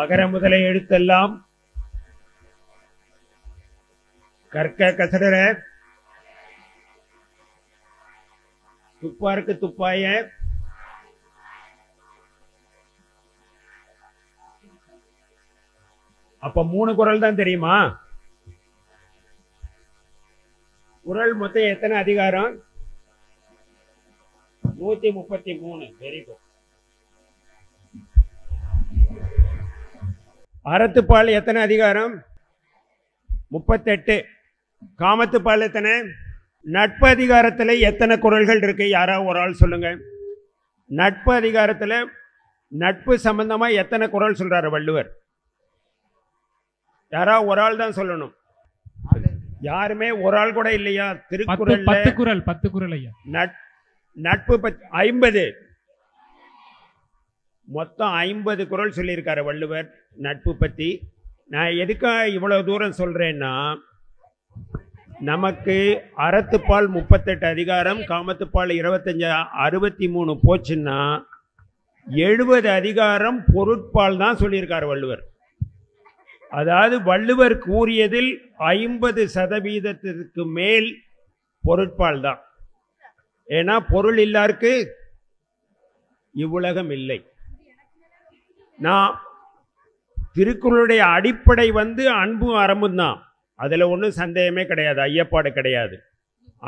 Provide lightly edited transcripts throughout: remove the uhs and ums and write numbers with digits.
அகர முதல எழுத்தெல்லாம் கற்க கசடர துப்பாருக்கு துப்பாய அப்ப 3 குறள் தான் தெரியுமா? குறள் மொத்தம் எத்தனை அதிகாரம்? 133. Very good. அறத்துப்பால் எத்தனை அதிகாரம்? 38. காமத்துப்பால் எத்தனை? நட்பு அதிகாரத்தில் எத்தனை குறள்கள் இருக்கு? யாராவது ஒரு ஆள் சொல்லுங்க. நட்பு அதிகாரத்தில் நட்பு சம்பந்தமா எத்தனை குறள் சொல்றாரு வள்ளுவர்? யாராவது ஒரு ஆள் தான் சொல்லணும். யாருமே ஒரு ஆள் கூட இல்லையா? திருக்குறள் 10 குறள் ஐயா. நட்பு 50. மொத்தம் 50 குறள் சொல்லியிருக்காரு வள்ளுவர் நட்பு பத்தி. நான் எதுக்காக இவ்வளவு தூரம் சொல்றேன்னா, நமக்கு அறத்துப்பால் 38 அதிகாரம், காமத்துப்பால் 25, 63 போச்சுன்னா 70 அதிகாரம் பொருட்பால் தான் சொல்லியிருக்காரு வள்ளுவர். அதாவது வள்ளுவர் கூறியதில் 50% மேல் பொருட்பால் தான். ஏன்னா பொருள் இல்லாருக்கு இவ்வுலகம் இல்லை. நான் திருக்குறளுடைய அடிப்படை அன்பும் அறமும் தான். அதில் ஒன்றும் சந்தேகமே கிடையாது, ஐயப்பாடு கிடையாது.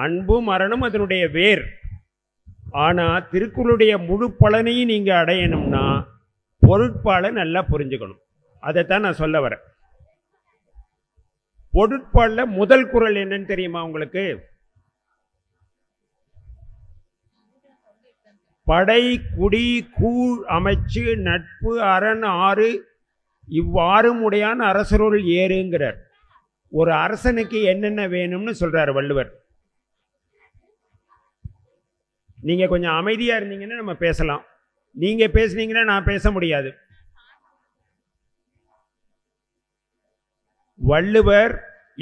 அன்பும் அறனும் அதனுடைய வேர். ஆனால் திருக்குறளுடைய முழு பலனையும் நீங்கள் அடையணும்னா பொருட்பாலை நல்லா புரிஞ்சுக்கணும். அதைத்தான் நான் சொல்ல வரேன். பொருட்பாலில் முதல் குறள் என்னன்னு தெரியுமா உங்களுக்கு? படை குடி கூழ் அமைச்சு நட்பு அரண் ஆறு இவ்வாறும் உடையான் அரசருள் ஏறுங்கிறார். ஒரு அரசனுக்கு என்னென்ன வேணும்னு சொல்றாரு வள்ளுவர். நீங்க கொஞ்சம் அமைதியா இருந்தீங்கன்னா நம்ம பேசலாம். நீங்க பேசுனீங்கன்னா நான் பேச முடியாது. வள்ளுவர்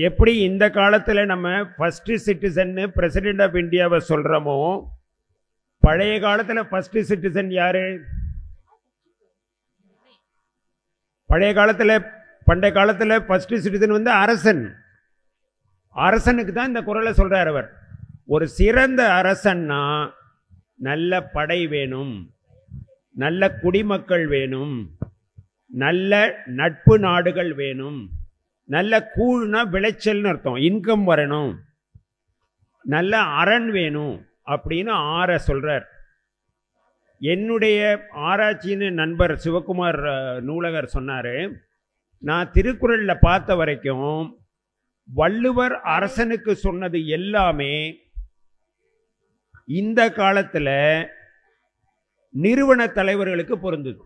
எப்படி இந்த காலத்துல நம்ம ஃபர்ஸ்ட் சிட்டிசன் பிரசிடென்ட் ஆஃப் இந்தியாவை சொல்றோமோ, பழைய காலத்துல ஃபர்ஸ்ட் சிட்டிசன் யாரு? பண்டைய காலத்துல ஃபர்ஸ்ட் சிட்டிசன் அரசன். அரசனுக்கு தான் இந்த குறளை சொல்றார் அவர். ஒரு சிறந்த அரசன்னா நல்ல படை வேணும், நல்ல குடிமக்கள் வேணும், நல்ல நட்பு நாடுகள் வேணும், நல்ல கூழ்னா விளைச்சல்னு அர்த்தம், இன்கம் வரணும், நல்ல அரண் வேணும் அப்படின்னு ஆற சொல்றார். என்னுடைய ஆராய்ச்சின்னு நண்பர் சிவகுமார் நூலகர் சொன்னாரு, நான் திருக்குறளில் பார்த்த வரைக்கும் வள்ளுவர் அரசனுக்கு சொன்னது எல்லாமே இந்த காலத்தில் நிறுவன தலைவர்களுக்கு பொருந்துது.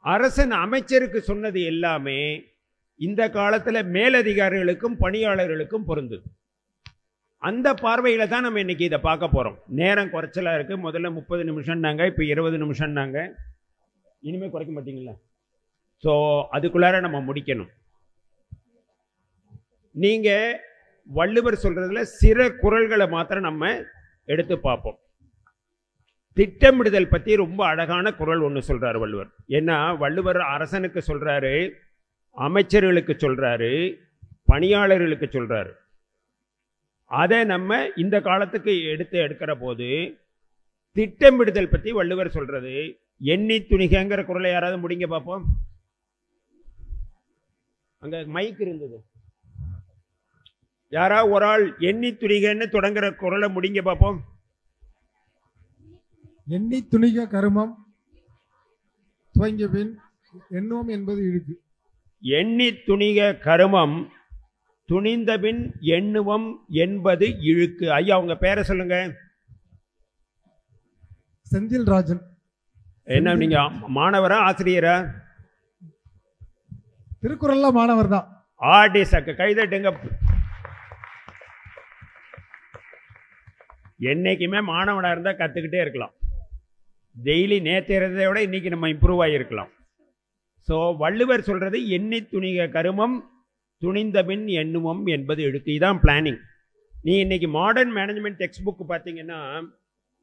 அரசன் அமைச்சருக்கு சொன்னது எல்லாமே இந்த காலத்தில் மேலதிகாரிகளுக்கும் பணியாளர்களுக்கும் பொருந்துது. அந்த பார்வையில தான் நம்ம இன்னைக்கு இதை பார்க்க போறோம். நேரம் குறைச்சலா இருக்கு. முதல்ல 30 நிமிஷம்னாங்க, இப்போ 20 நிமிஷம்னாங்க. இனிமே குறைக்க மாட்டீங்களா? ஸோ அதுக்குள்ளார நம்ம முடிக்கணும். நீங்க வள்ளுவர் சொல்றதுல சில குறள்களை மாத்திரம் நம்ம எடுத்து பார்ப்போம். திட்டமிடுதல் பத்தி ரொம்ப அழகான குறள் ஒன்று சொல்றாரு வள்ளுவர். ஏன்னா வள்ளுவர் அரசனுக்கு சொல்றாரு, அமைச்சர்களுக்கு சொல்றாரு, பணியாளர்களுக்கு சொல்றாரு. அதை நம்ம இந்த காலத்துக்கு எடுக்கிற போது திட்டமிடுதல் பற்றி வள்ளுவர் சொல்றது. எண்ணி துணிகங்கிற குறளை யாராவது முடிங்க பார்ப்போம். அங்க மைக் இருந்தது. யாராவது ஒரு ஆள் எண்ணி துணிகன்னு தொடங்குற குறளை முடிங்க பார்ப்போம். எண்ணி துணிக கருமம் துவங்கிய பின் எண்ணுவோம் என்பது இழுக்கு. எண்ணி துணிக கருமம் துணிந்தபின் எண்ணுவம் என்பது இழுக்கு. ஐயா உங்க பேரை சொல்லுங்க. செந்தில் ராஜன். என்ன நீங்க மாணவரா ஆசிரியரா? திருக்குறள்ல மாணவர் தான். ஆடி சக்க கைதட்டுங்க. என்னைக்குமே மாணவனா இருந்தா கத்துக்கிட்டே இருக்கலாம். டெய்லி நேற்று இருந்ததை விட இன்னைக்கு நம்ம இம்ப்ரூவ் ஆகியிருக்கலாம். ஸோ வள்ளுவர் சொல்றது எண்ணி துணிக கருமம் துணிந்தபின் எண்ணுவோம் என்பது எழுத்து. இதான் பிளானிங். நீ இன்னைக்கு மாடர்ன் மேனேஜ்மெண்ட் டெக்ஸ்ட் புக் பார்த்தீங்கன்னா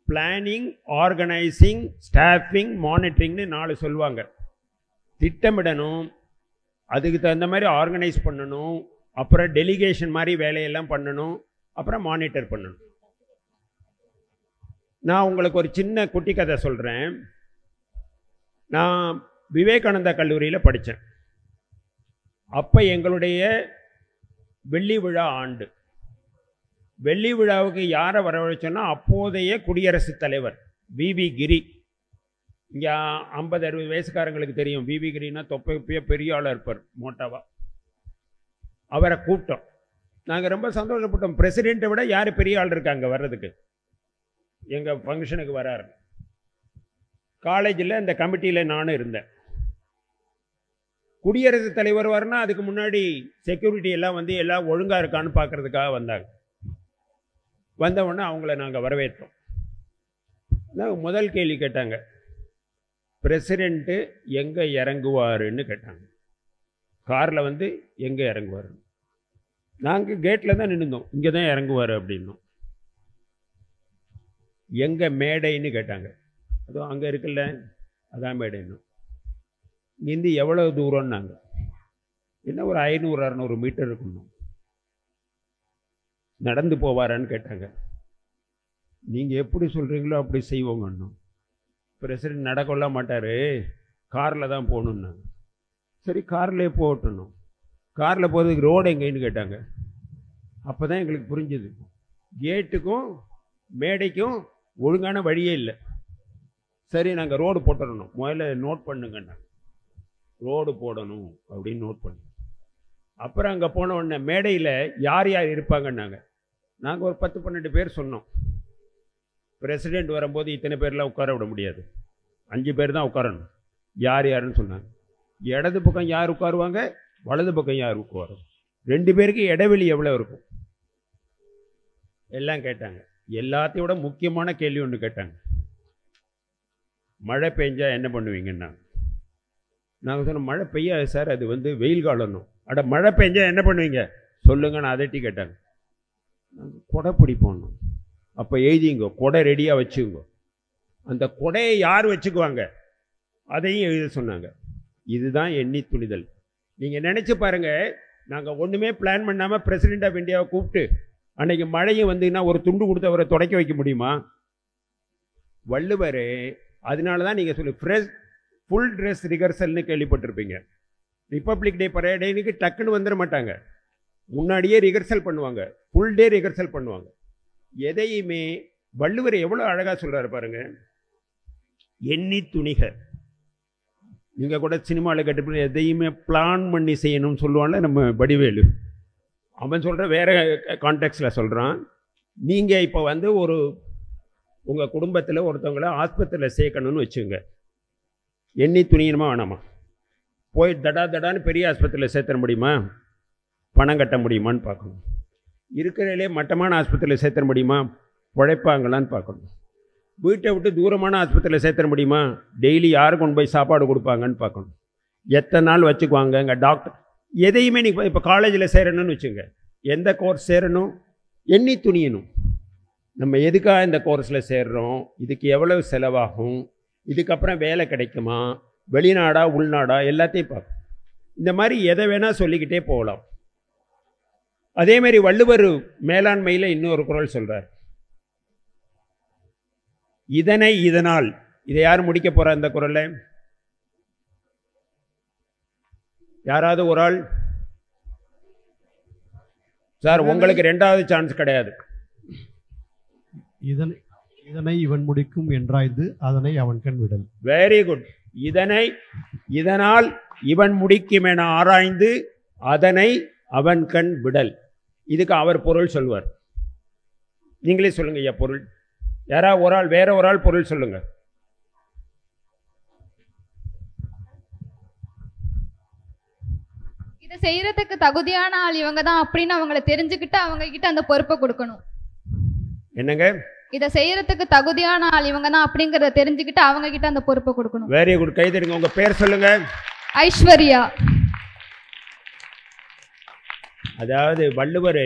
பிளானிங், ஆர்கனைசிங், ஸ்டாஃபிங், மானிட்டரிங்னு 4 சொல்லுவாங்க. திட்டமிடணும், அதுக்கு தகுந்த மாதிரி ஆர்கனைஸ் பண்ணணும், அப்புறம் டெலிகேஷன் மாதிரி வேலையெல்லாம் பண்ணணும், அப்புறம் மானிட்டர் பண்ணணும். நான் உங்களுக்கு ஒரு சின்ன குட்டி கதை சொல்கிறேன். நான் விவேகானந்தா கல்லூரியில் படித்தேன். அப்போ எங்களுடைய வெள்ளி விழா ஆண்டு. வெள்ளி விழாவுக்கு யாரை வரவழைச்சோன்னா அப்போதைய குடியரசுத் தலைவர் விவி கிரி. இங்கே 50-60 வயசுக்காரங்களுக்கு தெரியும். விவி கிரின்னா தொப்பைய பெரிய ஆளாக இருப்பார், மோட்டாவா. அவரை கூப்பிட்டோம். நாங்கள் ரொம்ப சந்தோஷப்பட்டோம். பிரசிடெண்ட்டை விட யார் பெரிய ஆள் இருக்காங்க வர்றதுக்கு, எங்கள் ஃபங்க்ஷனுக்கு வராரு. காலேஜில் அந்த கமிட்டியில் நானும் இருந்தேன். குடியரசுத் தலைவர் வரனா அதுக்கு முன்னாடி செக்யூரிட்டி எல்லாம் வந்து எல்லாம் ஒழுங்காக இருக்கான்னு பார்க்குறதுக்காக வந்தாங்க. வந்த உடனே அவங்கள நாங்கள் வரவேற்றோம். முதல் கேள்வி கேட்டாங்க, பிரசிடெண்ட்டு எங்கே இறங்குவாருன்னு கேட்டாங்க. காரில் வந்து எங்கே இறங்குவார். நாங்கள் கேட்டில் தான் நின்றுந்தோம். இங்கே தான் இறங்குவார் அப்படின்னோம். எங்கே மேடைன்னு கேட்டாங்க. அதுவும் அங்கே இருக்குல்ல, அதான் மேடைன்னு. இங்கேருந்து எவ்வளோ தூரம்னாங்க. என்ன ஒரு 500-600 மீட்டர் இருக்கணும். நடந்து போவாரான்னு கேட்டாங்க. நீங்கள் எப்படி சொல்கிறீங்களோ அப்படி செய்வோங்கன்னும். பிரசிடெண்ட் நடக்கொள்ள மாட்டார், காரில் தான் போகணுன்னாங்க. சரி, கார்லேயே போகட்டணும். காரில் போகிறதுக்கு ரோடு எங்கேன்னு கேட்டாங்க. அப்போ தான் எங்களுக்கு புரிஞ்சுது, கேட்டுக்கும் மேடைக்கும் ஒழுங்கான வழியே இல்லை. சரி, நாங்கள் ரோடு போட்டுடணும், முதல்ல நோட் பண்ணுங்கண்ணா. ரோடு போடணும் அப்படின்னு நோட் பண்ணு. அப்புறம் அங்கே போன உடனே மேடையில் யார் யார் இருப்பாங்கன்னாங்க. நாங்கள் ஒரு 10-12 பேர் சொன்னோம். பிரசிடெண்ட் வரும்போது இத்தனை பேர்லாம் உட்கார விட முடியாது, 5 பேர் தான் உட்காரணும். யார் யாருன்னு சொன்னாங்க. இடது பக்கம் யார் உட்காருவாங்க, வலது பக்கம் யார் உட்காரும், 2 பேருக்கு இடைவெளி எவ்வளோ இருக்கும் எல்லாம் கேட்டாங்க. எல்லாத்தையும் விட முக்கியமான கேள்வி ஒன்று கேட்டாங்க. மழை பெஞ்சா என்ன பண்ணுவீங்கன்னா, நாங்கள் சொன்னோம் மழை பெய்யாது சார், அது வந்து வெயில் காலணும். அட, மழை பெஞ்சா என்ன பண்ணுவீங்க சொல்லுங்கன்னு அதட்டி கேட்டாங்க. நாங்கள் கொடை பிடிப்போம். அப்போ எழுதிங்க, கொடை ரெடியாக வச்சுக்கோ. அந்த கொடையை யார் வச்சுக்குவாங்க அதையும் எழுத சொன்னாங்க. இதுதான் எண்ணி துணிதல். நீங்கள் நினச்சி பாருங்கள், நாங்கள் ஒன்றுமே பிளான் பண்ணாமல் பிரசிடெண்ட் ஆஃப் இந்தியாவை கூப்பிட்டு அன்றைக்கி மழையும் வந்தீங்கன்னா ஒரு துண்டு கொடுத்து அவரை தொடக்க வைக்க முடியுமா? வள்ளுவர் அதனால தான் நீங்கள் சொல்லி ஃபுல் ட்ரெஸ் ரிஹர்சல்னு கேள்விப்பட்டிருப்பீங்க. ரிப்பப்ளிக் டே பரேடுக்கு டக்குன்னு வந்துட மாட்டாங்க, முன்னாடியே ரிஹர்சல் பண்ணுவாங்க, ஃபுல் டே ரிஹர்சல் பண்ணுவாங்க. எதையுமே வள்ளுவர் எவ்வளோ அழகாக சொல்கிறாரு பாருங்க, எண்ணி துணிக. நீங்கள் கூட சினிமாவில் கேட்டு எதையுமே பிளான் பண்ணி செய்யணும்னு சொல்லுவான்ல நம்ம வடிவேலு, அவன் சொல்கிற வேறு கான்டெக்ஸ்டில் சொல்கிறான். நீங்கள் இப்போ வந்து உங்கள் குடும்பத்தில் ஒருத்தவங்களை ஆஸ்பத்திரியில் சேர்க்கணும்னு வச்சுங்க, எண்ணி துணியணுமா வேணாமா? போய் தடான்னு பெரிய ஆஸ்பத்திரியில் சேர்த்துற முடியுமா? பணம் கட்ட முடியுமான்னு பார்க்கணும். இருக்கிறதுலே மட்டமான ஆஸ்பத்திரியில் சேர்த்துற முடியுமா? உழைப்பாங்களான்னு பார்க்கணும். வீட்டை விட்டு தூரமான ஆஸ்பத்திரியில் சேர்த்துற முடியுமா? டெய்லி யாருக்கு கொண்டு போய் சாப்பாடு கொடுப்பாங்கன்னு பார்க்கணும். எத்தனை நாள் வச்சுக்குவாங்க இங்கே டாக்டர். எதையுமே நீங்கள் இப்போ காலேஜில் சேரணும்னு வச்சுங்க, எந்த கோர்ஸ் சேரணும், எண்ணி துணியணும். நம்ம எதுக்காக இந்த கோர்ஸில் சேர்றோம், இதுக்கு எவ்வளவு செலவாகும், இதுக்கப்புறம் வேலை கிடைக்குமா, வெளிநாடா உள்நாடா, எல்லாத்தையும் பார்க்கணும். இந்த மாதிரி எதை வேணால் சொல்லிக்கிட்டே போகலாம். அதேமாரி வள்ளுவர் மேலாண்மையில் இன்னொரு குறள் சொல்கிறார், இதனை இதனால். இதை யார் முடிக்க போகிறா இந்த குறளை? யாராவது ஒரு ஆள்? சார், உங்களுக்கு 2வது சான்ஸ் கிடையாது. இதனை இவன் முடிக்கும் என்றாய்ந்து அதனை அவன் கண் விடல். Very good. இதனால் இவன் முடிக்கும் என ஆராய்ந்து அதனை அவன் கண் விடல். இதுக்கு அவர் பொருள் சொல்வார். நீங்களே சொல்லுங்க ஐயா பொருள். யாராவது ஒரு ஆள், வேற ஒரு ஆள் பொருள் சொல்லுங்க. இதை செய்யறதுக்கு தகுதியான ஆள் இவங்க தான் அப்படின்னு அவங்களை தெரிஞ்சுக்கிட்டு அவங்க கிட்ட அந்த பொறுப்பை கொடுக்கணும். என்னங்க? இதை செய்யறதுக்கு தகுதியான ஆள் இவங்க தான் அப்படிங்கறத தெரிஞ்சுக்கிட்டு அவங்க கிட்ட அந்த பொறுப்பை கொடுக்கணும். Very good. கை தட்டுங்க. உங்க பேர் சொல்லுங்க. ஐஸ்வர்யா. அதாவது வள்ளுவர்,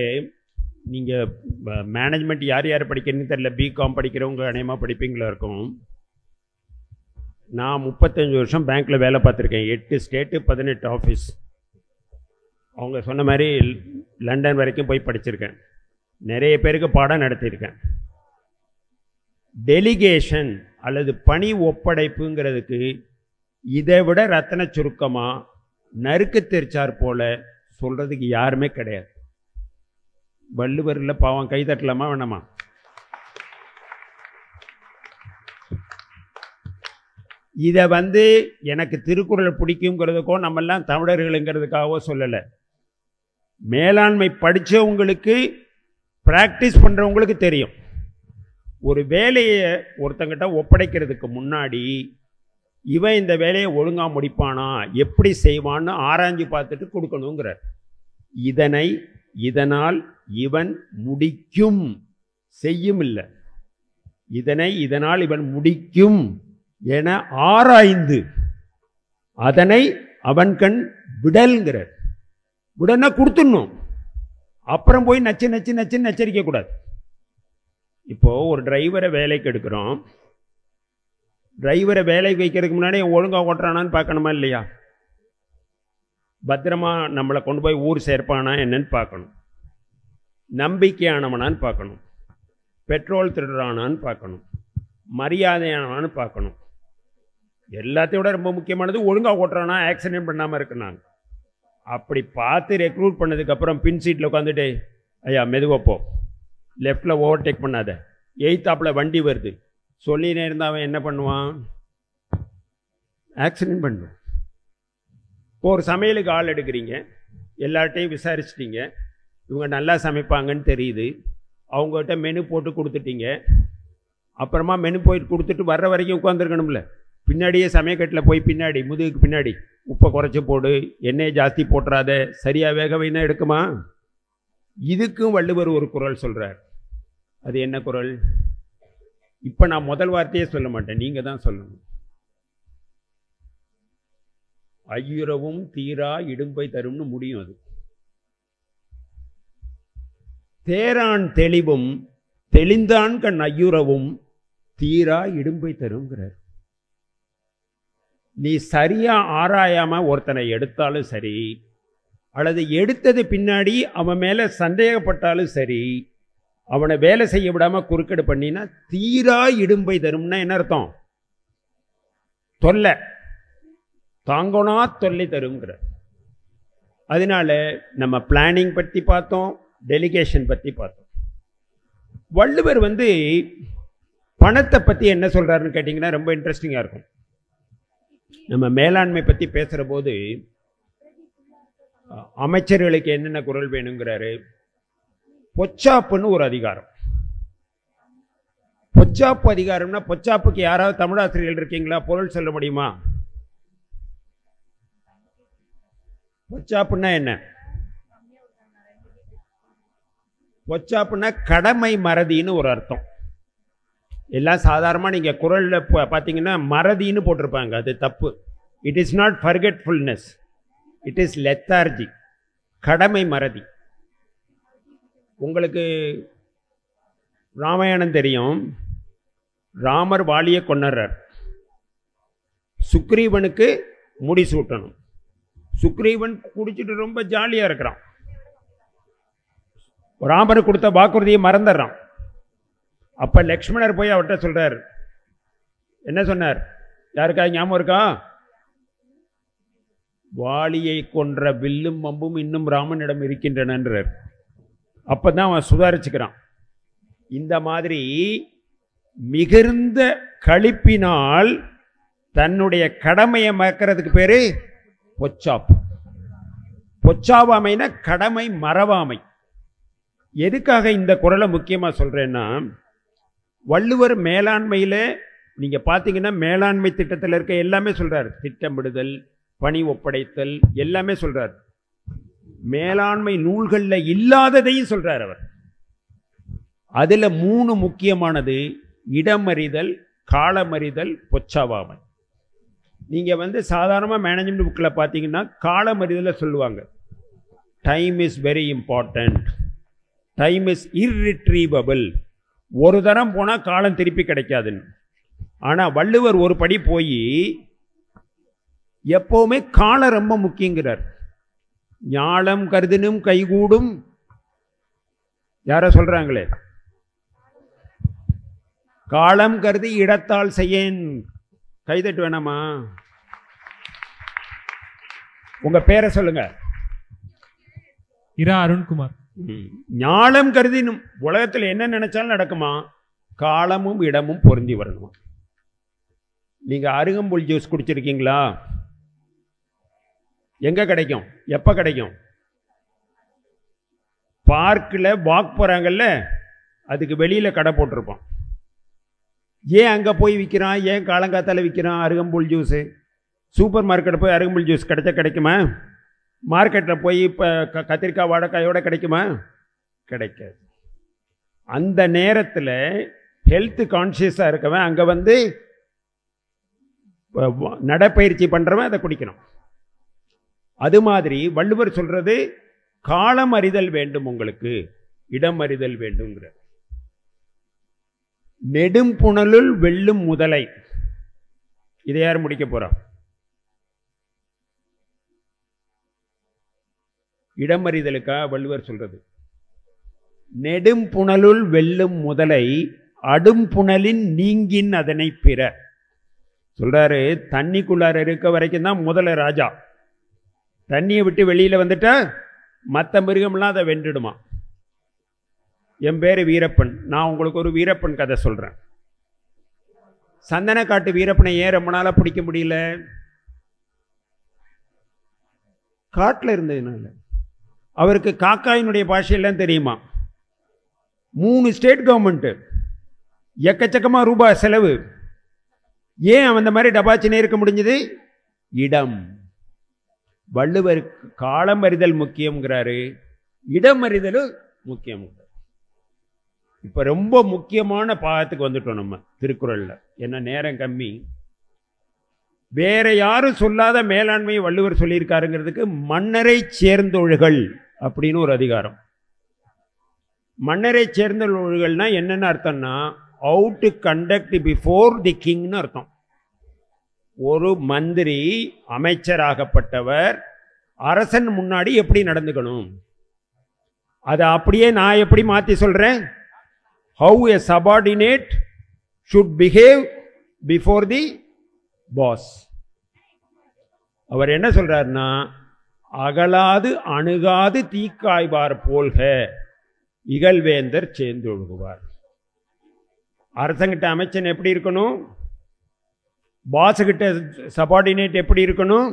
நீங்கள் மேனேஜ்மெண்ட் யார் யார் படிக்கிறீங்கன்னு தெரியல, பிகாம் படிக்கிறவங்க அநேகமாக படிப்பீங்களா இருக்கும். நான் 35 வருஷம் பேங்க்கில் வேலை பார்த்துருக்கேன். 8 ஸ்டேட்டு 18 ஆஃபீஸ். அவங்க சொன்ன மாதிரி லண்டன் வரைக்கும் போய் படிச்சிருக்கேன். நிறைய பேருக்கு பாடம் நடத்தியிருக்கேன். டெலிகேஷன் அல்லது பணி ஒப்படைப்புங்கிறதுக்கு இதை விட ரத்தன சுருக்கமாக நறுக்கு தெரிச்சார் போல சொல்கிறதுக்கு யாருமே கிடையாது. வள்ளுவரில் பாவம் கை தட்டலாமா வேணாமா? இதை எனக்கு திருக்குறள் பிடிக்குங்கிறதுக்கோ நம்மெல்லாம் தமிழர்களுங்கிறதுக்காகவோ சொல்லலை. மேலாண்மை படித்தவங்களுக்கு ப்ராக்டிஸ் பண்ணுறவங்களுக்கு தெரியும். ஒரு வேலையை ஒருத்தங்கிட்ட ஒப்படைக்கிறதுக்கு முன்னாடி இவன் இந்த வேலையை ஒழுங்காக முடிப்பானா, எப்படி செய்வான்னு ஆராய்ஞ்சு பார்த்துட்டு கொடுக்கணுங்கிறார். இதனால் இவன் முடிக்கும் செய்யும் இல்லை, இதனால் இவன் முடிக்கும் என ஆராய்ந்து அதனை அவன் கண் விடல்ங்கிறார். விடனா கொடுத்துடணும், அப்புறம் போய் நச்சுன்னு நச்சரிக்க கூடாது. இப்போ ஒரு டிரைவரை வேலைக்கு எடுக்கிறோம். டிரைவரை வேலைக்கு வைக்கிறதுக்கு முன்னாடி ஒழுங்காக ஓட்டுறானான்னு பார்க்கணுமா இல்லையா? பத்திரமா நம்மளை கொண்டு போய் ஊர் சேர்ப்பானா என்னன்னு பார்க்கணும். நம்பிக்கையானவனான்னு பார்க்கணும். பெட்ரோல் திருடுறானான்னு பார்க்கணும். மரியாதையானவனான்னு பார்க்கணும். எல்லாத்தையும் விட ரொம்ப முக்கியமானது ஒழுங்காக ஓட்டுறானா, ஆக்சிடென்ட் பண்ணாமல் இருக்கணும். அப்படி பார்த்து ரெக்ரூட் பண்ணதுக்கப்புறம் பின் சீட்டில் உட்காந்துட்டு, ஐயா மெதுவப்போ, லெஃப்டில் ஓவர்டேக் பண்ணாத, எய்த்தாப்பில் வண்டி வருது சொல்லினே இருந்தால் அவன் என்ன பண்ணுவான்? ஆக்சிடென்ட் பண்ணுவான். ஒரு சமையலுக்கு ஆள் எடுக்கிறீங்க, எல்லார்ட்டையும் விசாரிச்சிட்டிங்க, இவங்க நல்லா சமைப்பாங்கன்னு தெரியுது, அவங்ககிட்ட மெனு போட்டு கொடுத்துட்டீங்க. அப்புறமா மெனு போயிட்டு கொடுத்துட்டு வர்ற வரைக்கும் உட்காந்துருக்கணும்ல. பின்னாடியே சமயக்கட்டில் போய் பின்னாடி முதுகுக்கு பின்னாடி உப்பை குறைச்சி போடு, எண்ணெயை ஜாஸ்தி போட்டுறாத, சரியாக வேக வைனா எடுக்குமா? இதுக்கும் வள்ளுவர் ஒரு குறள் சொல்கிறார். அது என்ன குறள்? இப்போ நான் முதல் வார்த்தையே சொல்ல மாட்டேன், நீங்கள் தான் சொல்லணும். ஐயுறவும் தீரா இடும்பை தரும்னு முடியும். அது தேரான் தெளிவும் தெளிந்தான் கண் ஐயுறவும் தீரா இடும்பை தருங்கிறார். நீ சரியா ஆராயாம ஒருத்தனை எடுத்தாலும் சரி, அல்லது எடுத்தது பின்னாடி அவன் மேல சந்தேகப்பட்டாலும் சரி, அவனை வேலை செய்ய விடாம குறுக்கீடு பண்ணினா தீரா இடும்பை தரும்னா என்ன அர்த்தம்? தொல்லை, தாங்கோனா தொல்லை தருங்கிற. அதனால நம்ம பிளானிங் பற்றி பார்த்தோம், டெலிகேஷன் பற்றி பார்த்தோம். வள்ளுவர் பணத்தை பற்றி என்ன சொல்றாருன்னு கேட்டிங்கன்னா ரொம்ப இன்ட்ரெஸ்டிங்காக இருக்கும். நம்ம மேலாண்மை பற்றி பேசுகிற போது அமைச்சர்களுக்கு என்னென்ன குறள் வேணுங்கிறாரு. பொச்சாப்புன்னு ஒரு அதிகாரம். பொச்சாப்பு அதிகாரம்னா, பொச்சாப்புக்கு யாராவது தமிழாசிரியர்கள் இருக்கீங்களா? பொருள் சொல்ல முடியுமா? பொச்சாப்புன்னா என்ன? பொச்சாப்புன்னா கடமை மறதின்னு ஒரு அர்த்தம். எல்லாம் சாதாரணமாக நீங்கள் குறளில் பார்த்தீங்கன்னா மறதின்னு போட்டிருப்பாங்க. அது தப்பு. It is not forgetfulness, it is lethargy. கடமை மறதி. உங்களுக்கு ராமாயணம் தெரியும். ராமர் வாலியை கொன்னுறார். சுக்ரீவனுக்கு முடி சூட்டணும். சுக்ரீவன் குடிச்சிட்டு ரொம்ப ஜாலியாக இருக்கிறான். ராமருக்கு கொடுத்த வாக்குறுதியை மறந்துடுறான். அப்போ லக்ஷ்மணர் போய் அவர்கிட்ட சொல்றார். என்ன சொன்னார்? யாருக்காக ஞாபகம் இருக்கா? வாலியை கொன்ற வில்லும் அம்பும் இன்னும் ராமனிடம் இருக்கின்றனர். அப்பதான் அவன் சுதாரிச்சுக்கிறான். இந்த மாதிரி மிகுந்த களிப்பினால் தன்னுடைய கடமையை மறக்கிறதுக்கு பேரு பொச்சாப்பு. பொச்சாவாமைனா கடமை மறவாமை. எதுக்காக இந்த குறளை முக்கியமாக சொல்றேன்னா, வள்ளுவர் மேலாண்மையில் நீங்கள் பார்த்தீங்கன்னா மேலாண்மை திட்டத்தில் இருக்க எல்லாமே சொல்கிறார். திட்டமிடுதல், பணி ஒப்படைத்தல் எல்லாமே சொல்கிறார். மேலாண்மை நூல்களில் இல்லாததையும் சொல்கிறார் அவர். அதில் 3 முக்கியமானது: இடமறிதல், காலமறிதல், பொச்சாவாமை. நீங்கள் சாதாரணமாக மேனேஜ்மெண்ட் புக்கில் பார்த்தீங்கன்னா காலமறிதலை சொல்லுவாங்க. Time is very important, time is irretrievable. ஒரு தரம் போனால் காலம் திருப்பி கிடைக்காதுன்னு. ஆனா வள்ளுவர் ஒரு படி போய் எப்பவுமே காலம் ரொம்ப முக்கியங்கிறார். ஞாலம் கருதினும் கைகூடும், யார சொல்றாங்களே, காலம் கருதி இடத்தால் செய்யேன். கைதட்டு வேணாமா? உங்க பேரை சொல்லுங்க. இரா அருண்குமார். ஞாலம் கருதினும், உலகத்தில் என்ன நினைச்சாலும் நடக்குமா? காலமும் இடமும் பொருந்தி வரணுமா? நீங்க அருகம்புல் ஜூஸ் குடிச்சிருக்கீங்களா? எங்க கிடைக்கும்? எப்ப கிடைக்கும்? பார்க்கில் வாக் போறாங்கல்ல, அதுக்கு வெளியில கடை போட்டிருப்பான். ஏன் அங்க போய் விற்கிறான்? ஏன் காலங்காத்தால விற்கிறான் அருகம்புல் ஜூஸு? சூப்பர் மார்க்கெட்டில் போய் அருகம்புல் ஜூஸ் கிடைக்குமா? மார்க்கெட்டில் போய் இப்போ கத்திரிக்காய் வாழைக்காயோட கிடைக்குமா? கிடைக்காது. அந்த நேரத்தில் ஹெல்த் கான்ஷியஸாக இருக்கவன் அங்கே வந்து நடைப்பயிற்சி பண்ணுறவன் அதை குடிக்கணும். அது மாதிரி வள்ளுவர் சொல்றது காலம் அறிதல் வேண்டும், உங்களுக்கு இடம் அறிதல் வேண்டும்ங்கிற. நெடும் புனலுள் வெல்லும் முதலை, இதை யார் முடிக்க போறா? இடம் அறிதலுக்கா வள்ளுவர் சொல்றது? நெடும் புனலுள் வெல்லும் முதலை அடும் புனலின் நீங்கின் அதனை பிற சொல்றாரு. தண்ணிக்குள்ளார இருக்க வரைக்கும் தான் முதல ராஜா. தண்ணியை விட்டு வெளியில வந்துட்டா மற்ற மிருகம்லாம் அதை வென்றுடுமா. என் பேரு வீரப்பன். நான் உங்களுக்கு ஒரு வீரப்பன் கதை சொல்றேன். சந்தனக்காட்டு வீரப்பனை ஏன் ரொம்ப நாளா பிடிக்க முடியல? காட்டில் இருந்ததுனால. அவருக்கு காக்காயினுடைய பாஷையெல்லாம் தெரியுமா? 3 ஸ்டேட் கவர்மெண்ட் எக்கச்சக்கமா ரூபாய் செலவு. ஏன் அவன் அந்த மாதிரி டபாச்சினே இருக்க முடிஞ்சது? இடம். வள்ளுவருக்கு காலம் அறிதல் முக்கியம்ங்கிறாரு, இடம் அறிதலும் முக்கியம். இப்ப ரொம்ப முக்கியமான பாகத்துக்கு வந்துட்டோம் நம்ம திருக்குறள்ல. என்ன நேரம் கம்மி. வேற யாரும் சொல்லாத மேலாண்மையை வள்ளுவர் சொல்லியிருக்காருங்கிறதுக்கு மன்னரை சேர்ந்தொழுகள் அப்படின்னு ஒரு அதிகாரம். மன்னரை சேர்ந்தொழுகள்னா என்னென்ன அர்த்தம்னா, how to conduct before the கிங்னு அர்த்தம். ஒரு மந்திரி, அமைச்சராகப்பட்டவர் அரசன் முன்னாடி எப்படி நடந்துக்கணும், அதை அப்படியே நான் எப்படி மாற்றி சொல்றேன். How a subordinate should behave before the boss. அவர் என்ன சொல்றாருன்னா, அகலாது அணுகாது தீக்காய்வார் போல்க இகழ்வேந்தர் சேர்ந்தொழுகுவார். அரசங்கிட்ட அமைச்சன் எப்படி இருக்கணும்? பாஸுகிட்ட சபார்டினேட் எப்படி இருக்கணும்?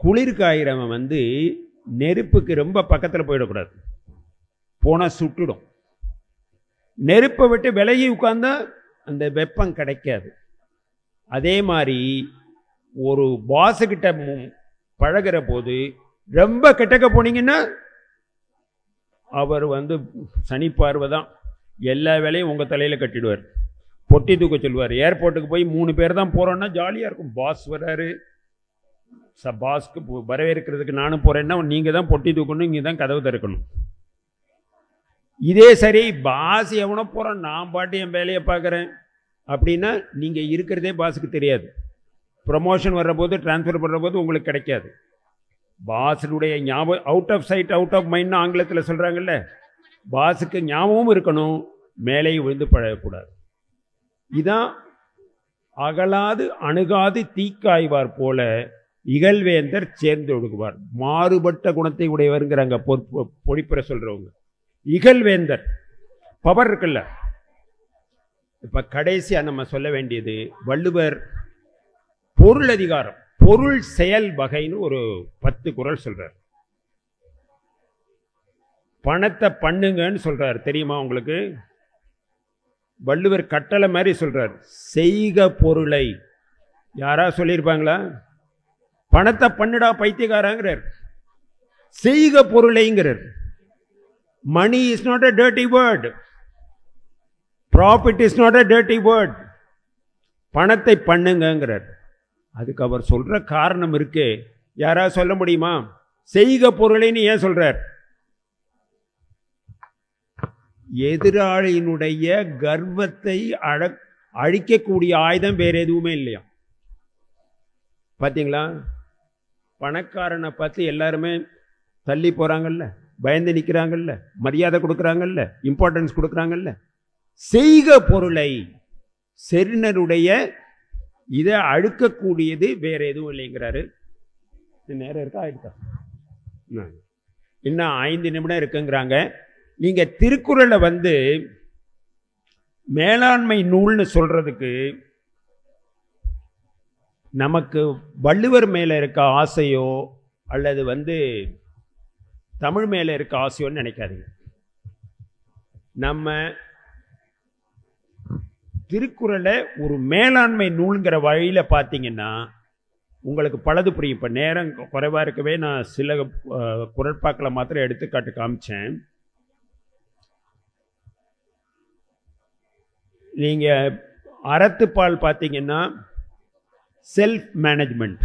குளிர்காயிரவன் வந்து நெருப்புக்கு ரொம்ப பக்கத்தில் போயிடக்கூடாது, போனால் சுட்டுடும். நெருப்பை விட்டு விலகி உட்கார்ந்தா அந்த வெப்பம் கிடைக்காது. அதே மாதிரி ஒரு பாஸுகிட்ட பழகிற போது ரொம்ப கிட்டக்க போனீங்கன்னா அவர் வந்து சனிப்பார்வை தான், எல்லா வேலையும் உங்கள் தலையில் கட்டிடுவார், பொட்டி தூக்க சொல்லுவார். ஏர்போர்ட்டுக்கு போய் 3 பேர் தான் போகிறோன்னா ஜாலியாக இருக்கும். பாஸ் வர்றாரு, பாஸ்க்கு வரவேற்கிறதுக்கு நானும் போகிறேன்னா நீங்கள் தான் பொட்டி தூக்கணும், இங்கே தான் கதவு திறக்கணும். இதே சரி, பாஸ் எவனோ போகிறான், நான் பாட்டு என் வேலையை பார்க்குறேன் அப்படின்னா நீங்கள் இருக்கிறதே பாஸுக்கு தெரியாது. ப்ரமோஷன் வர்ற போது, டிரான்ஸ்ஃபர் பண்ணுற போது உங்களுக்கு கிடைக்காது. பாஸுடைய ஞாபகம், out of sight out of மைண்ட்னு ஆங்கிலத்தில் சொல்கிறாங்கல்ல, பாஸுக்கு ஞாபகமும் இருக்கணும், மேலேயும் விழுந்து பழகக்கூடாது. இதான் அகலாது அணுகாது தீக்காய்வார் போல இகழ்வேந்தர் சேர்ந்து ஒழுகுவார். மாறுபட்ட குணத்தை உடையவருங்கிறாங்க பொழிப்புற சொல்றவங்க. இகழ்வேந்தர் பவர் இருக்குல்ல. இப்ப கடைசியா நம்ம சொல்ல வேண்டியது, வள்ளுவர் பொருள் அதிகாரம், பொருள் செயல் வகைன்னு ஒரு 10 குறள் சொல்றார். பணத்தை பண்ணுங்கன்னு சொல்றார், தெரியுமா உங்களுக்கு? வள்ளுவர் கட்டளை மாதிரி சொல்றார், செய்க பொருளை. யாரா சொல்லியிருப்பாங்களா? பணத்தை பண்ணுடா பைத்தியக்காரங்கிறார், செய்க பொருளைங்கிறார். Money is not a dirty word, profit is not a dirty word. பணத்தை பண்ணுங்கிறார். அதுக்கு அவர் சொல்ற காரணம் இருக்கு, யாராவது சொல்ல முடியுமா? செய்க பொருளைன்னு ஏன் சொல்றார்? எதிராளியினுடைய கர்வத்தை அழிக்கக்கூடிய ஆயுதம் வேறு எதுவுமே இல்லையா. பார்த்தீங்களா? பணக்காரனை பார்த்து எல்லாருமே தள்ளி போகிறாங்கல்ல, பயந்து நிற்கிறாங்கல்ல, மரியாதை கொடுக்குறாங்கல்ல, இம்பார்ட்டன்ஸ் கொடுக்குறாங்கல்ல. செய்க பொருளை செறினருடைய இதை அழுக்கக்கூடியது வேற எதுவும் இல்லைங்கிறாரு. நேரம் இருக்கா? ஆயிடுக்கா? இன்னும் 5 நிமிடம் இருக்குங்கிறாங்க. நீங்கள் திருக்குறளை வந்து மேலாண்மை நூல்னு சொல்றதுக்கு நமக்கு வள்ளுவர் மேலே இருக்க ஆசையோ அல்லது வந்து தமிழ் மேலே இருக்க ஆசையோன்னு நினைக்காதீங்க. நம்ம திருக்குறளை ஒரு மேலாண்மை நூல்ங்கிற வழியில் பார்த்தீங்கன்னா உங்களுக்கு பலது புரியும். இப்போ நேரம் குறைவாக இருக்கவே நான் சில குறட்பாக்களை மாத்திரம் எடுத்துக்காட்டு காமிச்சேன். நீங்கள் அறத்துப்பால் பார்த்தீங்கன்னா செல்ஃப் மேனேஜ்மெண்ட்,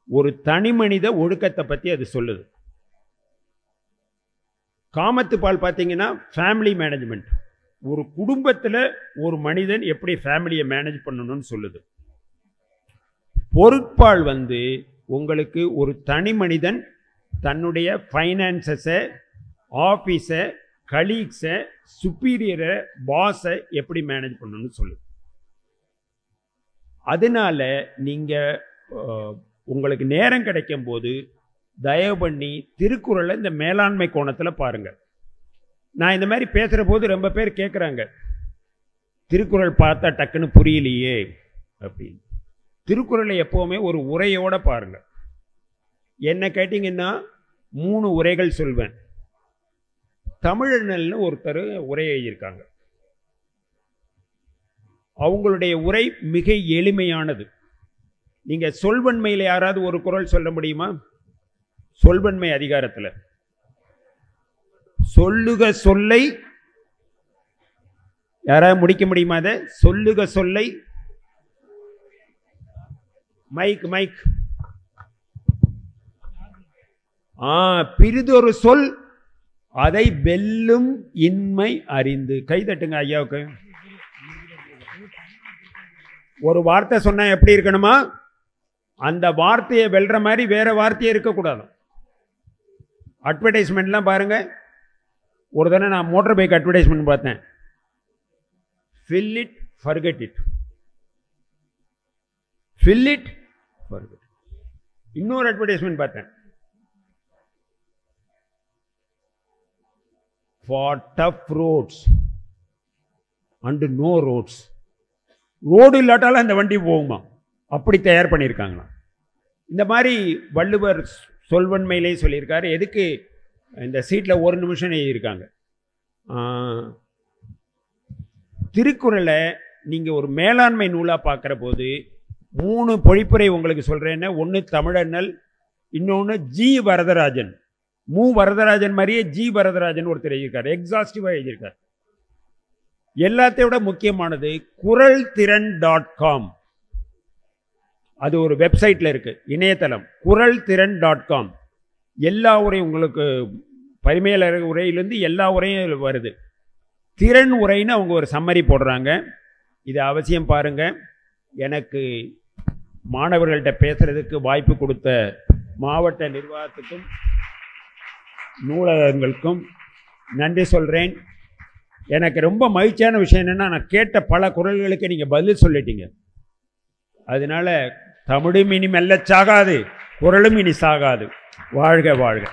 ஒரு தனி மனித ஒழுக்கத்தை பற்றி அது சொல்லுது. காமத்துப்பால் பார்த்தீங்கன்னா ஃபேமிலி மேனேஜ்மெண்ட், ஒரு குடும்பத்தில் ஒரு மனிதன் எப்படி ஃபேமிலியை மேனேஜ் பண்ணணும்னு சொல்லுது. பொருட்பால் வந்து உங்களுக்கு ஒரு தனி மனிதன் தன்னுடைய ஃபைனான்சஸை, ஆஃபீஸை, கலீக்ஸை, சுப்பீரியரை, பாஸை எப்படி மேனேஜ் பண்ணணும்னு சொல்லுது. அதனால நீங்கள் உங்களுக்கு நேரம் கிடைக்கும் போது தயவு பண்ணி திருக்குறளை இந்த மேலாண்மை கோணத்தில் பாருங்கள். நான் இந்த மாதிரி பேசுகிற போது ரொம்ப பேர் கேட்குறாங்க, திருக்குறள் பார்த்தா டக்குன்னு புரியலையே அப்படின்னு. திருக்குறளை எப்போவுமே ஒரு உரையோடு பாருங்கள். என்ன கேட்டிங்கன்னா 3 உரைகள் சொல்வேன். தமிழண்ணல்னு ஒருத்தர் உரை எழுதியிருக்காங்க. அவங்களுடைய உரை மிக எளிமையானது. நீங்கள் சொல்வன்மையில் யாராவது ஒரு குறள் சொல்ல முடியுமா? சொல்வன்மை அதிகாரத்தில் சொல்லுக சொல்லை யாராவது முடிக்க முடியுமா? அதை சொல்லுக சொல்லை, மைக் மைக் பிரிதொரு சொல் அதை வெல்லும் இன்மை அறிந்து. கைதட்டுங்க ஐயாவுக்கு. ஒரு வார்த்தை சொன்னா எப்படி இருக்கணுமா? அந்த வார்த்தையை வெல்ற மாதிரி வேற வார்த்தையே இருக்கக்கூடாது. அட்வர்டைஸ்மெண்ட்லாம் பாருங்க. ஒரு தானே நான் மோட்டர் பைக் அட்வர்டைஸ்மெண்ட் பார்த்தேன். Fill it forget it, fill it forget. இன்னொரு அட்வர்டைஸ்மெண்ட் பார்த்தேன். For tough roads and no roads. Road இல்லாட்டாலும் அந்த வண்டி போகுமா, அப்படி தயார் பண்ணியிருக்காங்களா. இந்த மாதிரி வள்ளுவர் சொல்வன்மையிலே சொல்லியிருக்காரு. எதுக்கு இந்த சீட்டில் 1 நிமிஷம் எழுதியிருக்காங்க. திருக்குறளை நீங்கள் ஒரு மேலாண்மை நூலாக பார்க்குற போது 3 பொழிப்புரை உங்களுக்கு சொல்கிறேன்னா, ஒன்று தமிழண்ணல், இன்னொன்று ஜி வரதராஜன். வரதராஜன் மாதிரியே ஜி வரதராஜன் ஒருத்தர் எழுதியிருக்காரு. எக்ஸாஸ்டிவாக எழுதியிருக்காரு. எல்லாத்தையும் விட முக்கியமானது குறள்திறன்.com. அது ஒரு வெப்சைட்டில் இருக்குது, இணையதளம். குறள்திறன்.com. எல்லா உரையும் உங்களுக்கு பரிமையில உரையிலேருந்து எல்லா உரையும் வருது. திறன் உரைன்னு அவங்க ஒரு சம்மரி போடுறாங்க. இதை அவசியம் பாருங்கள். எனக்கு மாணவர்கள்ட்ட பேசுகிறதுக்கு வாய்ப்பு கொடுத்த மாவட்ட நிர்வாகத்துக்கும் நூலகங்களுக்கும் நன்றி சொல்கிறேன். எனக்கு ரொம்ப மகிழ்ச்சியான விஷயம் என்னென்னா, நான் கேட்ட பல குறள்களுக்கு நீங்கள் பதில் சொல்லிட்டீங்க. அதனால தமிழும் இனி மெல்ல சாகாது, குறளும் இனி சாகாது. வாழ்க வாழ்க.